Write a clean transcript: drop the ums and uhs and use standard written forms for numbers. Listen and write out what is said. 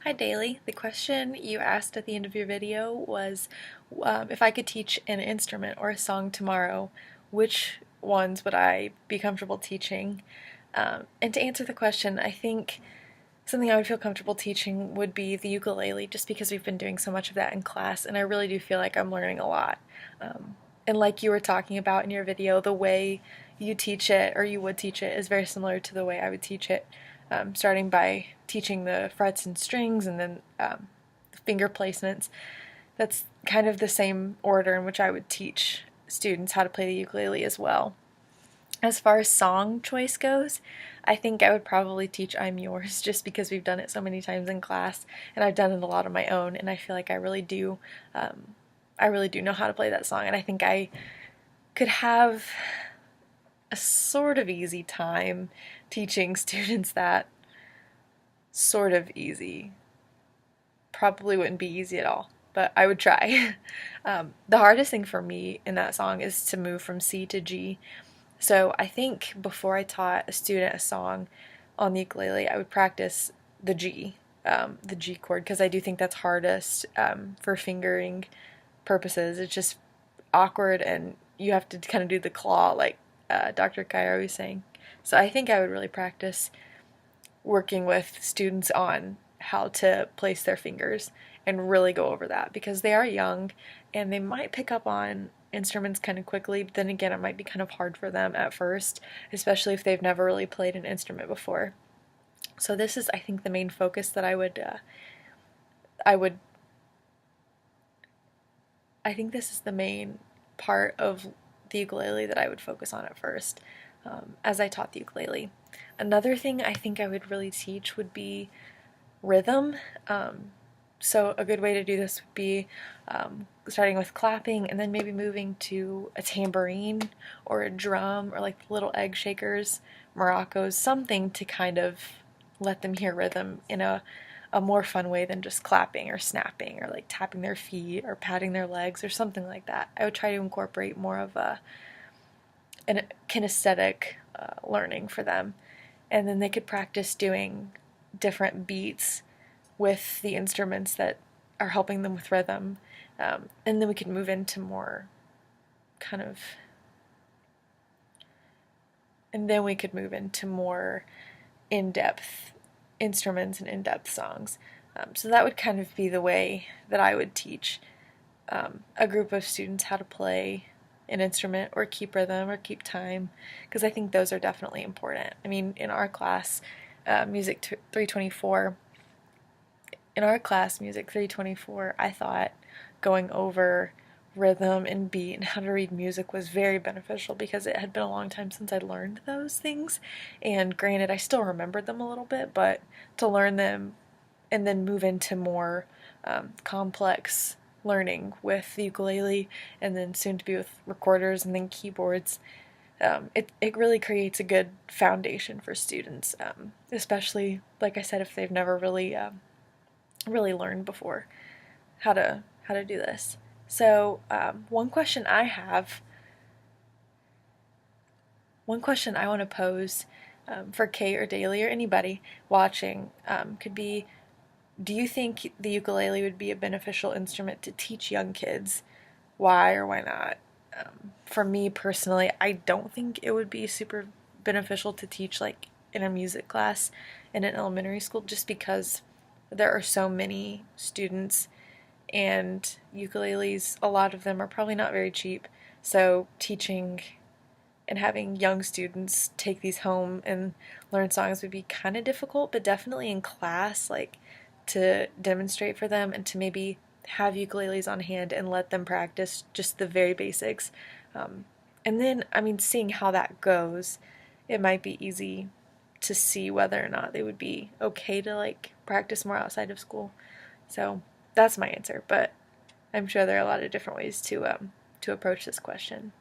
Hi Daily. The question you asked at the end of your video was if I could teach an instrument or a song tomorrow, which ones would I be comfortable teaching? And to answer the question, I think something I would feel comfortable teaching would be the ukulele, just because we've been doing so much of that in class, and I really do feel like I'm learning a lot. And like you were talking about in your video, the way you teach it, or you would teach it, is very similar to the way I would teach it, starting by teaching the frets and strings and then finger placements. That's kind of the same order in which I would teach students how to play the ukulele as well. As far as song choice goes, I think I would probably teach I'm Yours, just because we've done it so many times in class, and I've done it a lot on my own, and I feel like I really do know how to play that song, and I think I could have a sort of easy time teaching students that. Sort of easy. Probably wouldn't be easy at all, but I would try. The hardest thing for me in that song is to move from C to G. So I think before I taught a student a song on the ukulele, I would practice the G chord, because I do think that's hardest for fingering purposes. It's just awkward, and you have to kind of do the claw, like Dr. Cairo was saying. So I think I would really practice working with students on how to place their fingers and really go over that, because they are young and they might pick up on instruments kind of quickly, but then again, it might be kind of hard for them at first, especially if they've never really played an instrument before. So this is, I think, the main focus that I would I think this is the main part of the ukulele that I would focus on at first, as I taught the ukulele. Another thing I think I would really teach would be rhythm. So a good way to do this would be starting with clapping and then maybe moving to a tambourine or a drum, or like little egg shakers, maracas, something to kind of let them hear rhythm in a more fun way than just clapping or snapping or like tapping their feet or patting their legs or something like that. I would try to incorporate more of an kinesthetic learning for them. And then they could practice doing different beats with the instruments that are helping them with rhythm. And then we could move into more kind of, and then we could move into more in-depth instruments and in-depth songs. So that would kind of be the way that I would teach a group of students how to play an instrument or keep rhythm or keep time, because I think those are definitely important. I mean, in our class, Music 324, I thought going over rhythm and beat and how to read music was very beneficial, because it had been a long time since I'd learned those things. And granted, I still remembered them a little bit, but to learn them and then move into more complex learning with the ukulele, and then soon to be with recorders and then keyboards, it really creates a good foundation for students, especially, like I said, if they've never really learned before how to do this. So one question I want to pose for Kate or Daly or anybody watching could be, do you think the ukulele would be a beneficial instrument to teach young kids? Why or why not? For me personally, I don't think it would be super beneficial to teach like in a music class in an elementary school, just because there are so many students, and ukuleles, a lot of them are probably not very cheap. So teaching and having young students take these home and learn songs would be kind of difficult, but definitely in class, like to demonstrate for them and to maybe have ukuleles on hand and let them practice just the very basics. And then, I mean, seeing how that goes, it might be easy to see whether or not they would be okay to like practice more outside of school. So that's my answer, but I'm sure there are a lot of different ways to approach this question.